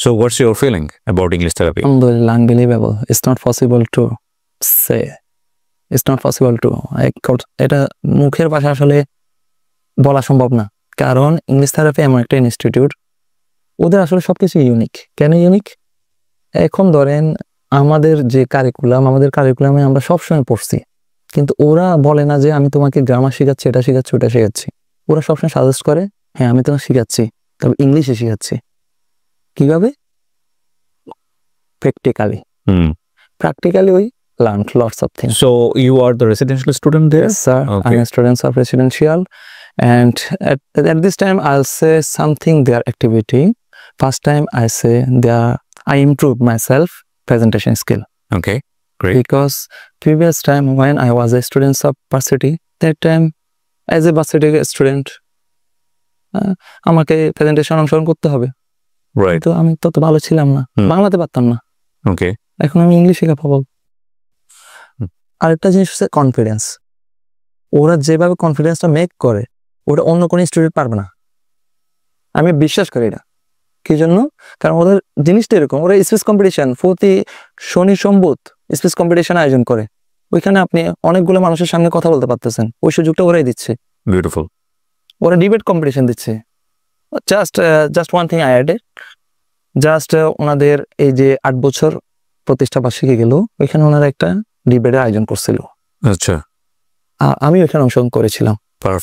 So what's your feeling about English therapy? Alhamdulillah, unbelievable. It's not possible to say. It's not possible to. এটা মুখের ভাষা আসলে বলা সম্ভব না, কারণ ইংলিশ থেরাপি এমন একটা ইনস্টিটিউট, ওদের আসলে সবকিছু ইউনিক। কেন ইউনিক? এখন ধরেন আমাদের আমাদের কারিকুলামে আমরা সবসময় পড়ছি, কিন্তু ওরা বলে না যে আমি তোমাকে গ্রামার শেখাচ্ছি, এটা শেখাচ্ছি, ওটা শেখাচ্ছি। ওরা সবসময় সাজেস্ট করে, হ্যাঁ আমি তোমাকে শেখাচ্ছি, তবে ইংলিশে শেখাচ্ছি। কিভাবে? Practically. We learned lots of things. So you are the residential student there? Yes, sir. Okay. I'm a student of residential, and at this time I'll say something their activity. First time I improved myself presentation skill. Okay, great. Because previous time when I was a student of varsity, that time as a varsity student, আমাকে presentation অংশগ্রহণ করতে হবে। Right. তো আমি তত ভালো ছিলাম না, বাংলাতে পারতাম না। Okay. এখন আমি ইংলিশে ক্যাপাবল। আরেকটা জিনিস হচ্ছে কনফিডেন্স। ওরা যেভাবে কনফিডেন্সটা মেক করে, ওটা অন্য কোনো স্টুডেন্ট পারবে না, আমি বিশ্বাস করি না। কি জন্য? কারণ ওদের জিনিসটা এরকম, ওরা স্পিচ কম্পিটিশন প্রতি শনি সম্বুধ স্পিচ কম্পিটিশন আয়োজন করে। ওইখানে আপনি অনেকগুলো মানুষের সামনে কথা বলতে পারতেছেন, ওই সুযোগটা ওরাই দিচ্ছে। বিউটিফুল। ওরা ডিবেট কম্পিটিশন দিচ্ছে। Just one thing I added, ওনাদের এই যে 8 বছর প্রতিষ্ঠা বার্ষিকী গেল, ওইখানে ওনারা একটা ডিবেটের আয়োজন করছিল। আচ্ছা, আমি ওইখানে অংশগ্রহণ করেছিলাম,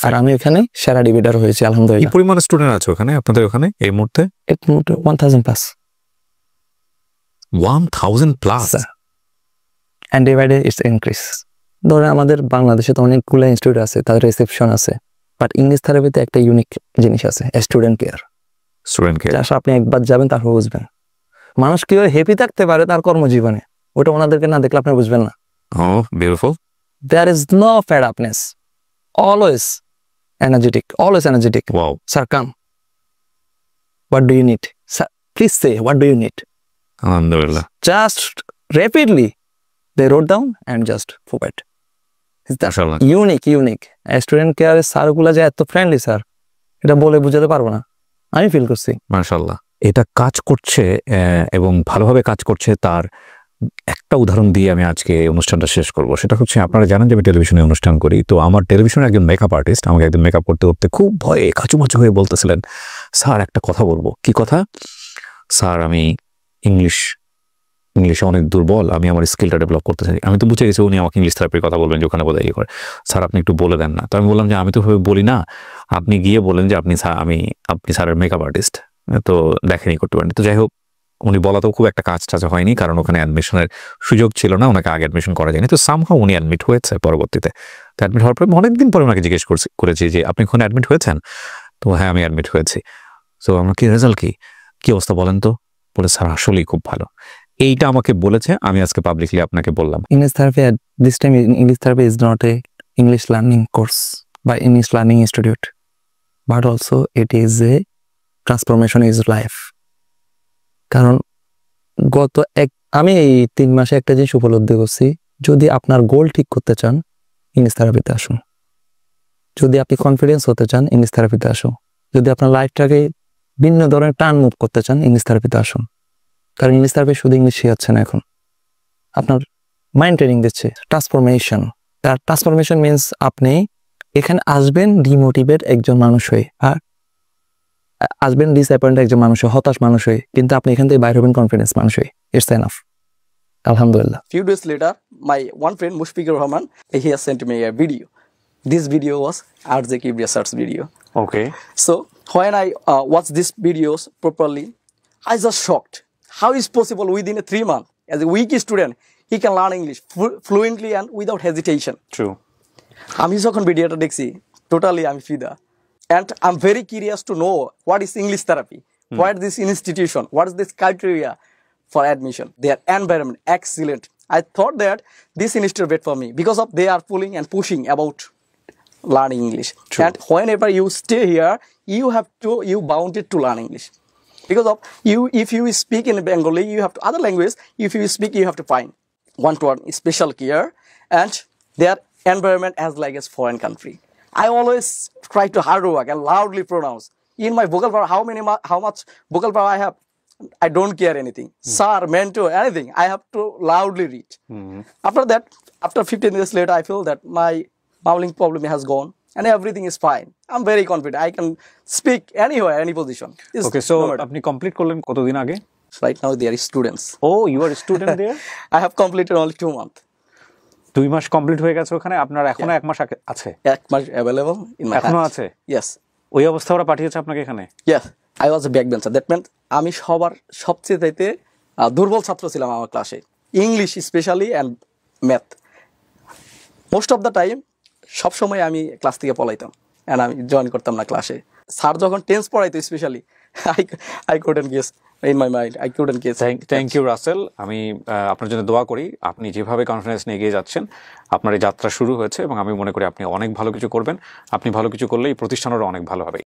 আর আমি ওখানে সেরা ডিবেটার হয়েছি আলহামদুলিল্লাহ। কি পরিমাণ স্টুডেন্ট আছে ওখানে আপনাদের ওখানে এই মুহূর্তে? 1000 plus. 1000 plus, and day by day it's increase. ধরেন আমাদের বাংলাদেশে তো অনেকগুলো ইনস্টিটিউট আছে, তাদের রিসেপশন আছে, বাট ইংলিশ থেরাপিতে একটা ইউনিক জিনিস আছে, স্টুডেন্ট কেয়ার। আপনি একবার যাবেন, তারপর বুঝবেন মানুষ কিভাবে হ্যাপি থাকতে পারে তার কর্মজীবনে। ওটা ওনাদেরকে না দেখলে আপনি বুঝবেন না। Oh, beautiful. There is no fed upness. Always energetic. Wow. Sir, come. What do you need? Sir, please say, what do you need? Alhamdulillah. Just rapidly, they wrote down and just forward. Mashallah. Unique. Student care স্যারগুলো যে এত friendly sir, এটা বলে বোঝাতে পারবো না, আমি feel করছি। মাশাআল্লাহ, এটা কাজ করছে এবং ভালোভাবে কাজ করছে। তার একটা উদাহরণ দিয়ে আমি আজকে অনুষ্ঠানটা শেষ করব। সেটা হচ্ছে, আপনারা জানেন যে আমি টেলিভিশনে অনুষ্ঠান করি, তো আমার টেলিভিশনে একজন মেকআপ আর্টিস্ট আমাকে একদম মেকআপ করতে করতে খুব ভয়ে কাচুমাচু হয়ে বলতেছিলেন, স্যার একটা কথা বলবো। কি কথা? স্যার আমি ইংলিশে অনেক দুর্বল, আমি আমার স্কিলটা ডেভেলপ করতে চাই। আমি তো বুঝে গেছি উনি আমাকে ইংলিশ থেরাপির কথা বলবেন, যে ওখানে বোধহয় ইয়ে করে। স্যার আপনি একটু বলে দেন না। তো আমি বললাম যে আমি তো বলি না, আপনি গিয়ে বলেন যে আপনি স্যারের মেকআপ আর্টিস্ট, তো দেখেনি করতে পারেন। তো যাই হোক, উনি বলাতেও খুব একটা কাজ হয়নি, কারণ ওখানে অ্যাডমিশনের সুযোগ ছিল না, ওনাকে আগে অ্যাডমিশন করা যায়নি। তো সামহাও উনি অ্যাডমিট হয়েছে পরবর্তীতে। তো অ্যাডমিট হওয়ার পরে অনেকদিন পরে ওনাকে জিজ্ঞেস করেছি যে আপনি ওখানে অ্যাডমিট হয়েছেন? তো হ্যাঁ আমি অ্যাডমিট হয়েছি। তো আমার কি রেজাল্ট, কি অবস্থা বলেন তো? বলে স্যার আসলেই খুব ভালো। এইটা আমাকে বলেছে, আমি আজকে পাবলিকলি আপনাকে বললাম। English therapy at this time, English therapy is not a English learning course by English learning institute, but also it is a transformation is life. কারণ আমি এই 3 মাসে একটা জিনিস উপলব্ধি করছি, যদি আপনার গোল ঠিক করতে চান ইংলিশ থেরাপিতে আসুন। যদি আপনি কনফিডেন্স হতে চান ইংলিশ থেরাপিতে আসুন। যদি আপনার লাইফটাকে ভিন্ন ধরনের টার্ন মুভ করতে চান ইংলিশ থেরাপিতে আসুন। কারণ ইংলিশ থেরাপি শুধু ইংলিশ শেখাচ্ছে না, এখন আপনার মাইন্ড ট্রেনিং দিচ্ছে, ট্রান্সফরমেশন মিনস আপনি এখানে আসবেন ডিমোটিভেট একজন মানুষ হয়ে, আর আসবেন ডিসঅ্যাপয়েন্ট একজন মানুষ হয়ে, হতাশ মানুষ হয়ে, কিন্তু আপনি এখান থেকে বাইরে হবেন কনফিডেন্স মানুষ হয়ে। ইটস এনাফ, আলহামদুলিল্লাহ। Few days later, my one friend Mushfiqur Rahman, he has sent me a video. This video was RJ Kibriya sir's video. Okay. So when I watched these videos properly, I was just shocked. How is possible within a 3 months, as a weak student, he can learn English fluently and without hesitation. True. আমি যখন ভিডিওটা দেখছি, totally আমি ফিদা, and I'm very curious to know what is English therapy, what is this institution, what is this criteria for admission, their environment excellent. I thought that this institute wait for me because of they are pulling and pushing about learning English. True. And whenever you stay here, you bounded to learn English. Because of if you speak in Bengali, you have to other language. If you speak, you have to find one-to-one special care, and their environment as like a foreign country. I always try to hard work and loudly pronounce in my vocal power. How much vocal power I have? I don't care anything. Sir, mentor, anything. I have to loudly read. After that, after 15 years later, I feel that my mumbling problem has gone and everything is fine. I'm very confident. I can speak anywhere, any position. It's okay so no matter. আপনি complete করলেন কতদিন আগে? Right now, there is students. Oh you are student there? I have completed only 2 months. 2 মাস complete হয়ে গেছে ওখানে, আপনার এখনো 1 মাস আছে? 1 month available in my এখনো hand. আছে? Yes. ওই অবস্থা ওরা পাঠিয়েছে আপনাকে এখানে? Yes. I was a backbencher. That meant আমি সবার সবচেয়ে চাইতে দুর্বল ছাত্র ছিলাম আমার ক্লাসে, English specially and math. Most of the time সবসময় আমি ক্লাস থেকে পলাইতাম অ্যান্ড আমি জয়েন করতাম না ক্লাসে। স্যার যখন টেন্স পড়াইতো specially, I couldn't guess in my mind, I couldn't guess. Thank you Russell. আমি আপনার জন্য দোয়া করি, আপনি যেভাবে কনফিডেন্স নিয়ে এগিয়ে যাচ্ছেন, আপনার এই যাত্রা শুরু হয়েছে এবং আমি মনে করি আপনি অনেক ভালো কিছু করবেন। আপনি ভালো কিছু করলে এই প্রতিষ্ঠানেরও অনেক ভালো হবে।